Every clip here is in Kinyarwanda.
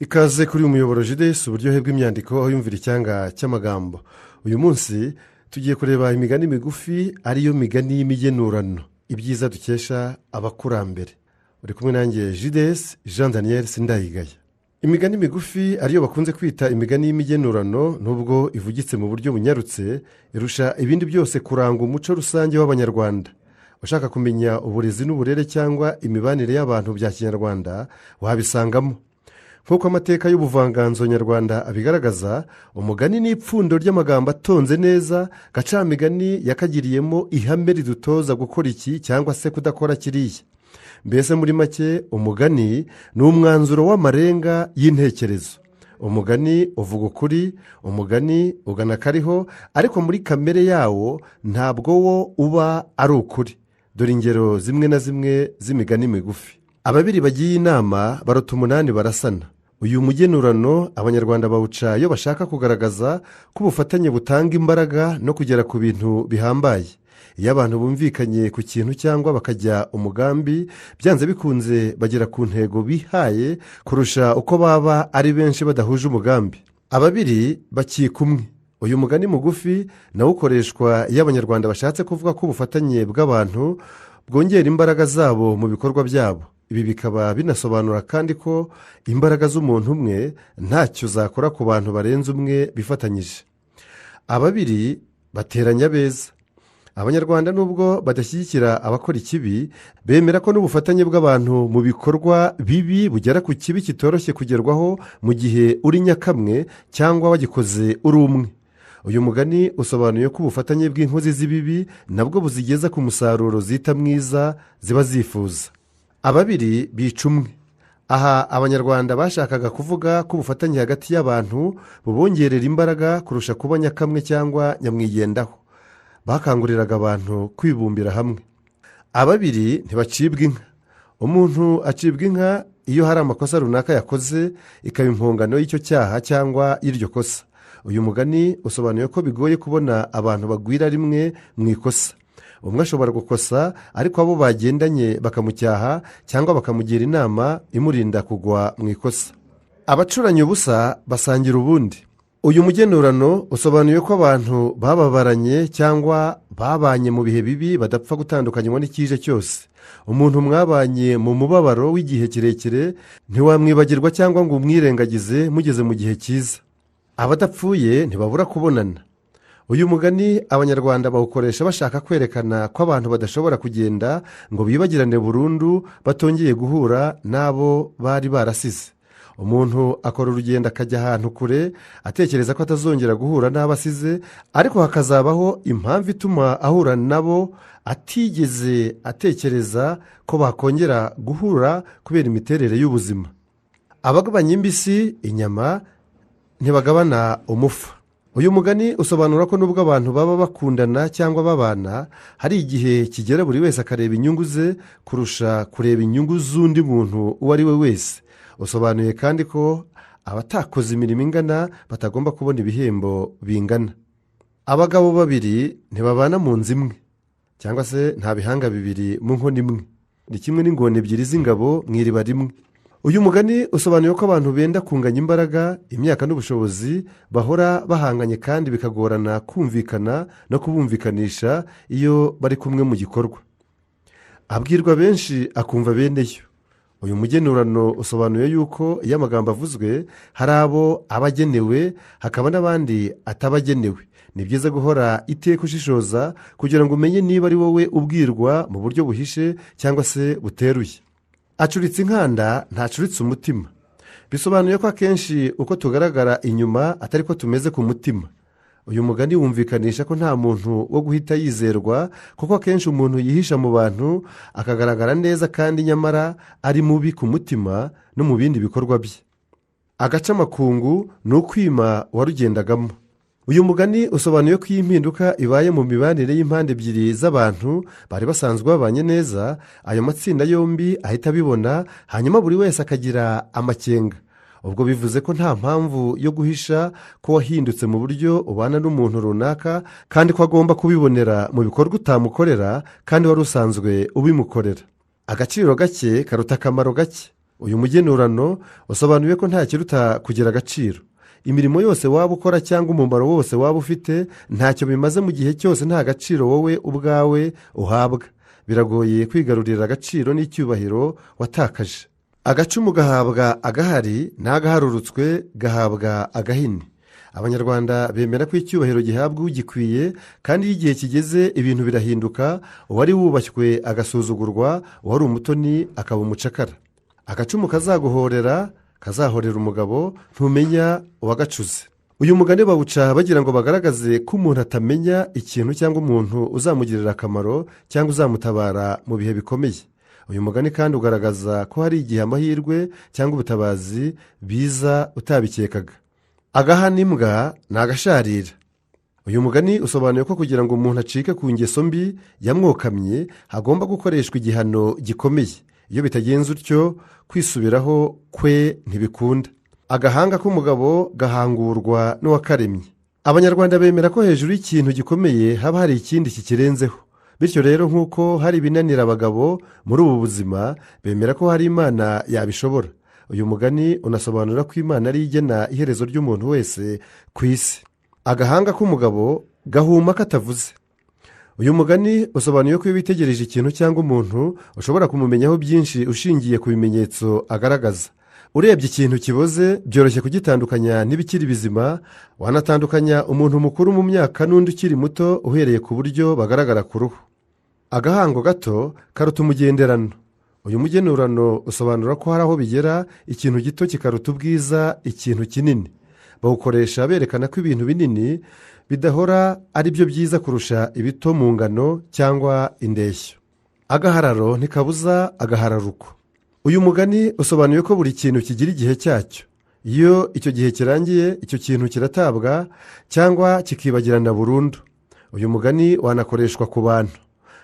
ikaze kuri umuyoboro Judes uburyohe bw'imyandiko aho yumvira icyanga cy'amagambo. Uyu munsi tugiye kureba imigani migufi ariyo migani y'imigenurano, ibyiza dukesha abakurambere. Uri kumwe nanjye Judes Jean Daniel Sindayigaya. Imigani migufi ariyo bakunze kwita imigani y'imigenurano, nubwo ivugitse mu buryo bunyarutse, irusha ibindi byose kuranga umuco rusange w'abanyarwanda. Ushaka kumenya uburezi n'uburere cyangwa imibanire y'abantu bya Kinyarwanda wabisangamo. Nk'uko amateka y'ubuvanganzo nyarwanda abigaragaza, umugani ni ipfundo ry'amagambo atonze neza, gacamigani yakagiriyemo ihame ridutoza gukora iki cyangwa se kudakora kiriya. Mbese muri make, umugani ni umwanzuro w'amarenga y'intekerezo. Umugani uvuga ukuri, umugani ugana kariho, ariko muri kamere yawo ntabwo wo uba ari ukuri. Dore ingero zimwe na zimwe z'imigani migufi. Ababiri bagiye inama baruta umunani barasana. Uyu mugenurano abanyarwanda bawuca iyo bashaka kugaragaza ko ubufatanye butanga imbaraga no kugera ku bintu bihambaye. Iyo abantu bumvikanye ku kintu cyangwa bakajya umugambi, byanze bikunze bagera ku ntego bihaye kurusha uko baba ari benshi badahuje umugambi. Ababiri bakika umwe. Uyu mugani mugufi nawo ukoreshwa iyo abanyarwanda bashatse kuvuga ko ubufatanye bw'abantu bwongera imbaraga zabo mu bikorwa byabo. Ibi bikaba binasobanura kandi ko imbaraga z'umuntu umwe ntacyo zakora ku bantu barenze umwe bifatanyije. Ababiri bateranya beza. Abanyarwanda nubwo badashyigikira abakora ikibi, bemera ko n'ubufatanye bw'abantu mu bikorwa bibi bugera ku kibi kitoroshye kugerwaho mu gihe uri nyakamwe cyangwa wagikoze uri umwe. Uyu mugani usobanuye ko ubufatanye bw'inkozi z'ibibi nabwo buzigeza ku musaruro zita mwiza ziba zifuza. Ababiri bica umwe. Aha abanyarwanda bashakaga kuvuga ko ubufatanye hagati y'abantu bubongerera imbaraga kurusha kuba nyakamwe cyangwa nyamwigendaho. Bakanguriraga abantu kwibumbira hamwe. Ababiri ntibacibwa inka. Umuntu acibwa inka iyo hari amakosa runaka yakoze, ikaba impongano y'icyo cyaha cyangwa y'iryo kosa. Uyu mugani usobanuye ko bigoye kubona abantu bagwira rimwe mu ikosa. Umwe ashobora gukosa, ariko abo bagendanye bakamucyaha cyangwa bakamugira inama imurinda kugwa mu ikosa. Abacuranye ubusa basangira ubundi. Uyu mugenurano usobanuye ko abantu bababaranye cyangwa babanye mu bihe bibi badapfa gutandukanywa n'ikije cyose. Umuntu mwabanye mu mubabaro w'igihe kirekire ntiwamwibagirwa cyangwa ngo umwirengagize mugeze mu gihe cyiza. Abadapfuye ntibabura kubonana. Uyu mugani abanyarwanda bawukoresha bashaka kwerekana ko abantu badashobora kugenda ngo bibagirane burundu batongeye guhura n'abo bari barasize. Umuntu akora urugendo akajya ahantu kure atekereza ko atazongera guhura n'abo asize, ariko hakazabaho impamvu ituma ahura nabo atigeze atekereza ko bakongera guhura kubera imiterere y'ubuzima. Abagabanya imbisi inyama ntibagabana umufa. Uyu mugani usobanura ko nubwo abantu baba bakundana cyangwa babana, hari igihe kigera buri wese akareba inyungu ze kurusha kureba inyungu z'undi muntu uwo ari we wese. Usobanuye kandi ko abatakoze imirimo ingana batagomba kubona ibihembo bingana. Abagabo babiri ntibabana mu nzu imwe, cyangwa se nta bihanga bibiri mu nkono imwe. Ni kimwe n'ingona ebyiri z'ingabo mu iriba rimwe. Uyu mugani usobanuye ko abantu benda kunganya imbaraga, imyaka n'ubushobozi, bahora bahanganye kandi bikagorana kumvikana no kubumvikanisha iyo bari kumwe mu gikorwa. Abwirwa benshi akumva beneyo. Uyu mugenurano usobanuye yuko iyo amagambo avuzwe hari abo abagenewe hakaba n'abandi atabagenewe. Ni byiza guhora iteka ushishoza kugira ngo umenye niba ari wowe ubwirwa mu buryo buhishe cyangwa se buteruye. Acuritse inkanda ntacuritse umutima. Bisobanuye ko akenshi uko tugaragara inyuma atari ko tumeze ku mutima. Uyu mugani wumvikanisha ko nta muntu wo guhita yizerwa, kuko akenshi umuntu yihisha mu bantu akagaragara neza kandi nyamara ari mubi ku mutima no mu bindi bikorwa bye. Agaca amakungu ni ukwima warugendagamo. Uyu mugani usobanuye ko iyi mpinduka ibaye mu mibanire y'impande ebyiri z'abantu bari basanzwe babanye neza, ayo matsinda yombi ahita abibona, hanyuma buri wese akagira amakenga. Ubwo bivuze ko nta mpamvu yo guhisha ko wahindutse mu buryo ubana n'umuntu runaka, kandi ko agomba kubibonera mu bikorwa utamukorera kandi wari usanzwe ubimukorera. Agaciro gake karuta akamaro gake. uyu mugenurano usobanuye ko nta kiruta kugira agaciro. Imirimo yose waba ukora cyangwa umumaro wose waba ufite ntacyo bimaze mu gihe cyose nta gaciro wowe ubwawe uhabwa. Biragoye kwigarurira agaciro n'icyubahiro watakaje. Agacumu gahabwa agahari, n'agaharurutswe gahabwa agahini. Abanyarwanda bemera ko icyubahiro gihabwa ugikwiye, kandi iyo igihe kigeze ibintu birahinduka, uwari wubashywe agasuzugurwa, uwari umutoni akaba umucakara. Agacumu kazaguhorera kazahorera umugabo, ntumenya uwagacuze. Uyu mugani bawuca bagira ngo bagaragaze ko umuntu atamenya ikintu cyangwa umuntu uzamugirira akamaro cyangwa uzamutabara mu bihe bikomeye. Uyu mugani kandi ugaragaza ko hari igihe amahirwe cyangwa ubutabazi biza utabikekaga. Agahana imbwa ni agasharira. Uyu mugani usobanuye ko kugira ngo umuntu acike ku ngeso mbi yamwokamye hagomba gukoreshwa igihano gikomeye. Iyo bitagenze utyo kwisubiraho kwe ntibikunda. Agahanga k'umugabo gahangurwa n'uwakaremye. Abanyarwanda bemera ko hejuru y'ikintu gikomeye haba hari ikindi kikirenzeho. Bityo rero nk'uko hari ibinanira abagabo muri ubu buzima, bemera ko hari Imana yabishobora. Uyu mugani unasobanura ko Imana ari igena iherezo ry'umuntu wese ku isi. Agahanga k'umugabo gahuma katavuze. Uyu mugani usobanuye ko iyo witegereje ikintu cyangwa umuntu ushobora kumumenyaho byinshi ushingiye ku bimenyetso agaragaza. Urebye ikintu kiboze byoroshye kugitandukanya n'ibikiri bizima. Wanatandukanya umuntu mukuru mu myaka n'undi ukiri muto uhereye ku buryo bagaragara ku ruhu. Agahango gato karuta umugenderano. Uyu mugenurano usobanura ko hari aho bigera ikintu gito kikaruta ubwiza ikintu kinini. Bawukoresha berekana ko ibintu binini bidahora ari byo byiza kurusha ibito mu ngano cyangwa indeshyo. Agahararo ntikabuza agahararuko. Uyu mugani usobanuye ko buri kintu kigira igihe cyacyo. Iyo icyo gihe kirangiye, icyo kintu kiratabwa cyangwa kikibagirana burundu. Uyu mugani wanakoreshwa ku bantu.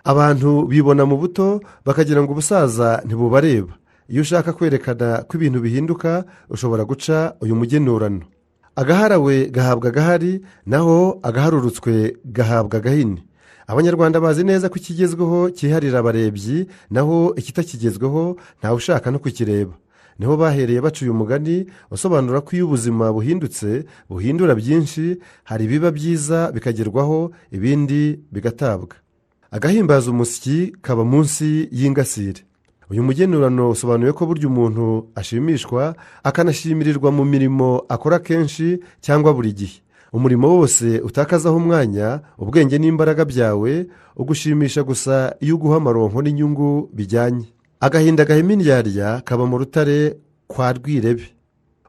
Abantu bibona mu buto bakagira ngo ubusaza ntibubareba. Iyo ushaka kwerekana ko ibintu bihinduka ushobora guca uyu mugenurano. Agaharawe gahabwa agahari, naho agaharurutswe gahabwa agahini. Abanyarwanda bazi neza ko ikigezweho cyiharira abarebyi, naho ikitakigezweho ntawe ushaka no kukireba. Niho bahereye baca uyu mugani usobanura ko iyo ubuzima buhindutse buhindura byinshi. Hari ibiba byiza bikagerwaho, ibindi bigatabwa. Agahimbaza umusyi kaba munsi y'ingasire. Uyu mugenurano usobanuye ko burya umuntu ashimishwa akanashimirirwa mu mirimo akora kenshi cyangwa buri gihe. Umurimo wose utakazaho umwanya, ubwenge n'imbaraga byawe ugushimisha gusa iyo uguha amaronko n'inyungu bijyanye. Agahinda gahima indyarya kaba mu rutare kwa Rwirebe.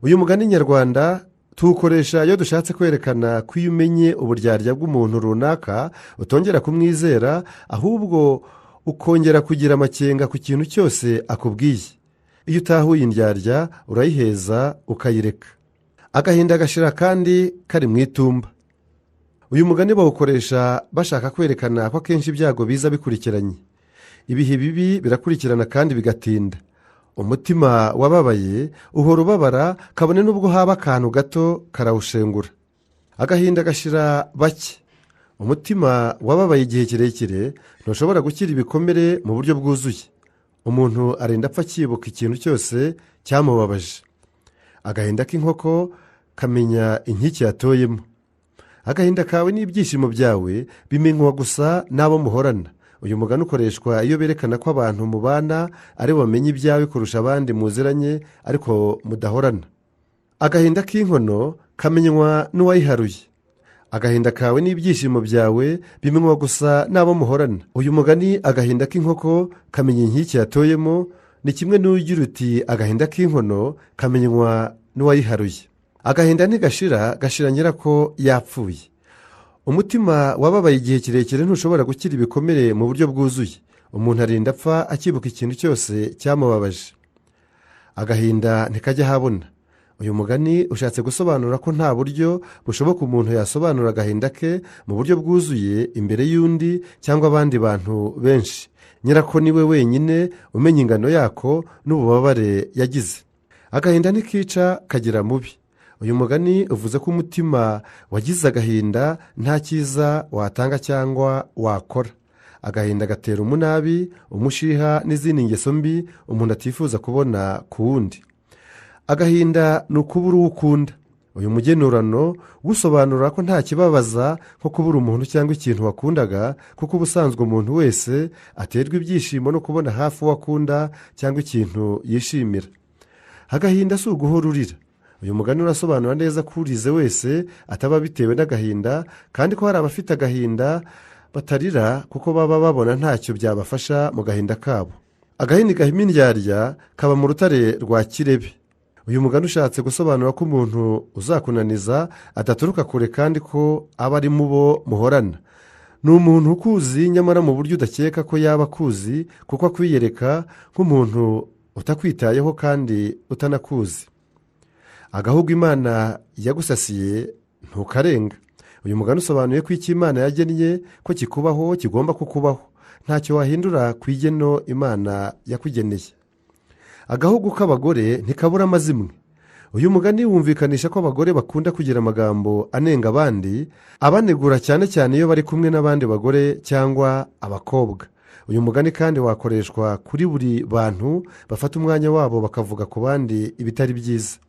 Uyu mugani nyarwanda tuwukoresha iyo dushatse kwerekana ko iyo umenye uburyarya bw'umuntu runaka utongera kumwizera, ahubwo ukongera kugira amakenga ku kintu cyose akubwiye. Iyo utahuye indyarya urayiheza ukayireka. Agahinda gashira kandi kari mu itumba. Uyu mugani bawukoresha bashaka kwerekana ko akenshi ibyago biza bikurikiranye. Ibihe bibi birakurikirana kandi bigatinda. Umutima wababaye uhora ubabara, kabone n'ubwo haba akantu gato karawushengura. Agahinda gashira bake. Umutima wababaye igihe kirekire ntushobora gukira ibikomere mu buryo bwuzuye. Umuntu arinda apfa akibuka ikintu cyose cyamubabaje. Agahinda k'inkoko kamenya inkike yatoyemo. Agahinda kawe n'ibyishimo byawe bimenywa gusa n'abo muhorana. Uyu mugani ukoreshwa iyo berekana ko abantu mubana ari bo bamenya ibyawe kurusha abandi muziranye ariko mudahorana. Agahinda k'inkono kamenywa n'uwayiharuye. Agahinda kawe n'ibyishimo byawe bimenywa gusa n'abo muhorana. Uyu mugani agahinda k'inkoko kamenya inkike yatoyemo ni kimwe n'ugira uti agahinda k'inkono kamenywa n'uwayiharuye. Agahinda ntigashira, gashira nyirako yapfuye. Umutima wababaye igihe kirekire ntushobora gukira ibikomere mu buryo bwuzuye. Umuntu arinda apfa akibuka ikintu cyose cyamubabaje. Agahinda ntikajya habona. Uyu mugani ushatse gusobanura ko nta buryo bushoboka umuntu yasobanura agahinda ke mu buryo bwuzuye imbere y'undi cyangwa abandi bantu benshi. Nyirako niwe wenyine umenya ingano yako n'ububabare yagize. Agahinda ntikica kagira mubi. Uyu mugani uvuze ko umutima wagize agahinda nta cyiza watanga cyangwa wakora. agahinda gatera umunabi, umushiha n'izindi ngeso mbi umuntu atifuza kubona ku wundi. Agahinda ni ukubura uwo ukunda. Uyu mugenurano gusobanura ko nta kibabaza nko kubura umuntu cyangwa ikintu wakundaga, kuko ubusanzwe umuntu wese aterwa ibyishimo no kubona hafi uwo akunda cyangwa ikintu yishimira. Agahinda si uguhora urira. Uyu mugani urasobanura neza ko urize wese ataba bitewe n'agahinda, kandi ko hari abafite agahinda batarira kuko baba babona ntacyo byabafasha mu gahinda kabo. Agahini gahima indyarya kaba mu rutare rwa Kirebe. Uyu mugani ushatse gusobanura ko umuntu uzakunaniza adaturuka kure kandi ko aba ari mu bo muhorana. Ni umuntu ukuzi nyamara mu buryo udakeka ko yaba akuzi, kuko akwiyereka nk'umuntu utakwitayeho kandi utanakuzi. Agahugu Imana yagusasiye ntukarenga. Uyu mugani usobanuye ko icyo Imana yagennye ko kikubaho kigomba kukubaho, ntacyo wahindura ku igeno Imana yakugeneye. Agahugu k'abagore ntikabura amazimwe. Uyu mugani wumvikanisha ko abagore bakunda kugira amagambo anenga abandi, abanegura cyane cyane iyo bari kumwe n'abandi bagore cyangwa abakobwa. Uyu mugani kandi wakoreshwa kuri buri bantu bafata umwanya wabo bakavuga ku bandi ibitari byiza.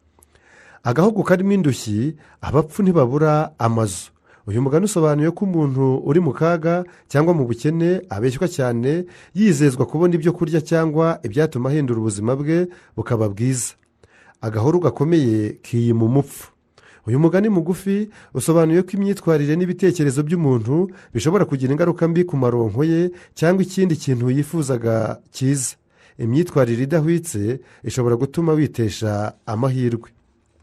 Agahugu karimo indushyi, abapfu ntibabura amazu. Uyu mugani usobanuye ko umuntu uri mu kaga cyangwa mu bukene abeshywa cyane, yizezwa kubona ibyo kurya cyangwa ibyatuma ahindura ubuzima bwe bukaba bwiza. Agahuru gakomeye kiyima umupfu. Uyu mugani mugufi usobanuye ko imyitwarire n'ibitekerezo by'umuntu bishobora kugira ingaruka mbi ku maronko ye cyangwa ikindi kintu yifuzaga cyiza. Imyitwarire idahwitse ishobora gutuma witesha amahirwe.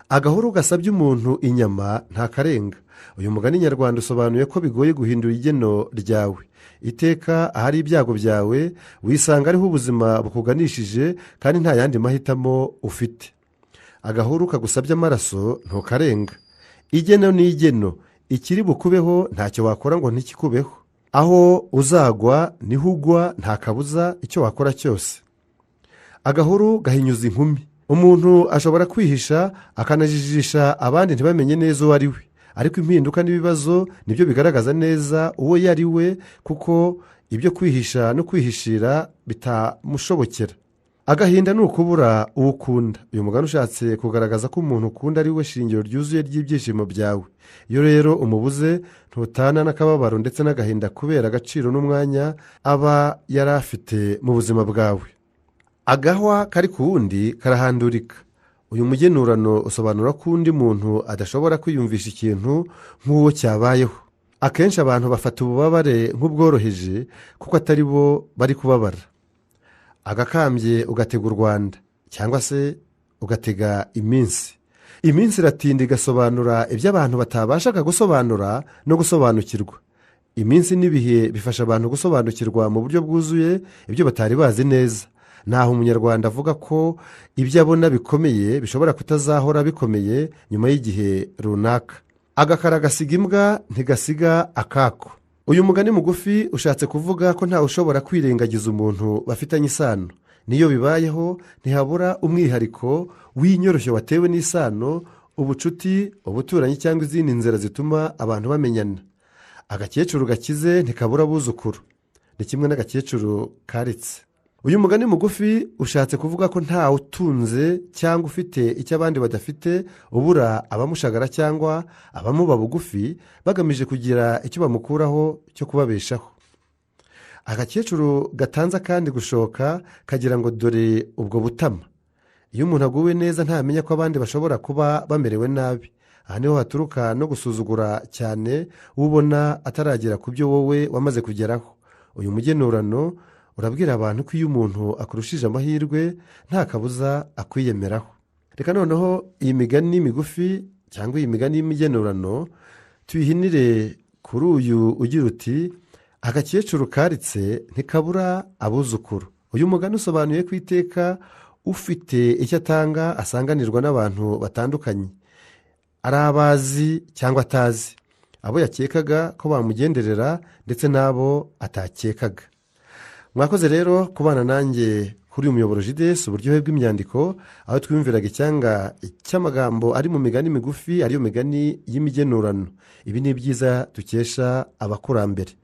Agahuru gasabye umuntu inyama ntakarenga. Uyu mugani nyarwanda usobanuye ko bigoye guhindura igeno ryawe. Iteka ahari ibyago byawe wisanga ariho ubuzima bukuganishije kandi nta yandi mahitamo ufite. Agahuru kagusabye amaraso ntukarenga. Igeno ni igeno, ikiri bukubeho ntacyo wakora ngo ntikikubeho. Aho uzagwa niho ugwa, nta kabuza icyo wakora cyose. Agahuru gahinyuza inkumi. Umuntu ashobora kwihisha akanajijisha abandi ntibamenye neza uwo ari we, ariko impinduka n'ibibazo nibyo bigaragaza neza uwo yari we, kuko ibyo kwihisha no kwihishira bitamushobokera. Agahinda ni ukubura uwo ukunda. Uyu mugani ushatse kugaragaza ko umuntu ukunda ari we shingiro ryuzuye ry'ibyishimo byawe. Iyo rero umubuze ntutana n'akababaro ndetse n'agahinda kubera agaciro n'umwanya aba yari afite mu buzima bwawe. Agahwa kari ku wundi karahandurika. Uyu mugenurano usobanura ko undi muntu adashobora kwiyumvisha ikintu nk'uwo cyabayeho. Akenshi abantu bafata ububabare nk'ubworoheje kuko atari bo bari kubabara. Agakambye ugatega u Rwanda, cyangwa se ugatega iminsi. Iminsi iratinda igasobanura ibyo abantu batabashaga gusobanura no gusobanukirwa. Iminsi n'ibihe bifasha abantu gusobanukirwa mu buryo bwuzuye ibyo batari bazi neza. Naho umunyarwanda avuga ko ibyo abona bikomeye bishobora kutazahora bikomeye nyuma y'igihe runaka. Agakara gasiga imbwa ntigasiga akako. Uyu mugani mugufi ushatse kuvuga ko ntawe ushobora kwirengagiza umuntu bafitanye isano. Niyo bibayeho ntihabura umwihariko w'inyoroshyo watewe n'isano, ubucuti, ubuturanyi cyangwa izindi nzira zituma abantu bamenyana. Agakecuru gakize ntikabura abuzukuru. Ni kimwe n'agakecuru karitse. Uyu mugani mugufi ushatse kuvuga ko ntawe utunze cyangwa ufite icyo abandi badafite ubura abamushagara cyangwa abamuba bugufi bagamije kugira icyo bamukuraho cyo kubabeshaho. Agakecuru gatanza kandi gushoka kagira ngo dore ubwo butama. Iyo umuntu aguwe neza ntamenya ko abandi bashobora kuba bamerewe nabi. Aha niho haturuka no gusuzugura cyane ubona ataragera ku byo wowe wamaze kugeraho. Uyu mugenurano urabwira abantu ko iyo umuntu akurushije amahirwe nta kabuza akwiyemeraho. Reka noneho iyi migani migufi cyangwa iyi migani y'imigenurano tuyihinire kuri uyu ugira uti agakecuru karitse ntikabura abuzukuru. Uyu mugani usobanuye ko iteka ufite icyo atanga asanganirwa n'abantu batandukanye, ari abazi cyangwa atazi, abo yakekaga ko bamugenderera ndetse n'abo atakekaga. Mwakoze rero kubana nanjye kuri uyu muyoboro JDS uburyohe bw'imyandiko, aho twiyumviraga icyanga cy'amagambo ari mu migani migufi, ariyo migani y'imigenurano. Ibi ni byiza dukesha abakurambere.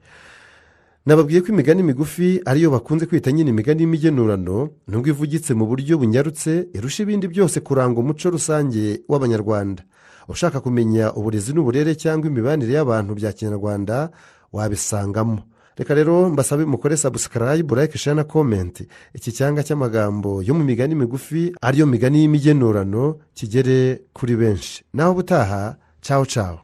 nababwiye ko imigani migufi ariyo bakunze kwita nyine imigani y'imigenurano, nubwo ivugitse mu buryo bunyarutse irusha ibindi byose kuranga umuco rusange w'abanyarwanda. ushaka kumenya uburezi n'uburere cyangwa imibanire y'abantu bya kinyarwanda wabisangamo. reka rero mbasabe mukore subscribe, like, share na comment. iki cyanga cy'amagambo yo mu migani migufi ariyo migani y'imigenurano kigere kuri benshi. naho ubutaha, cawo cawo.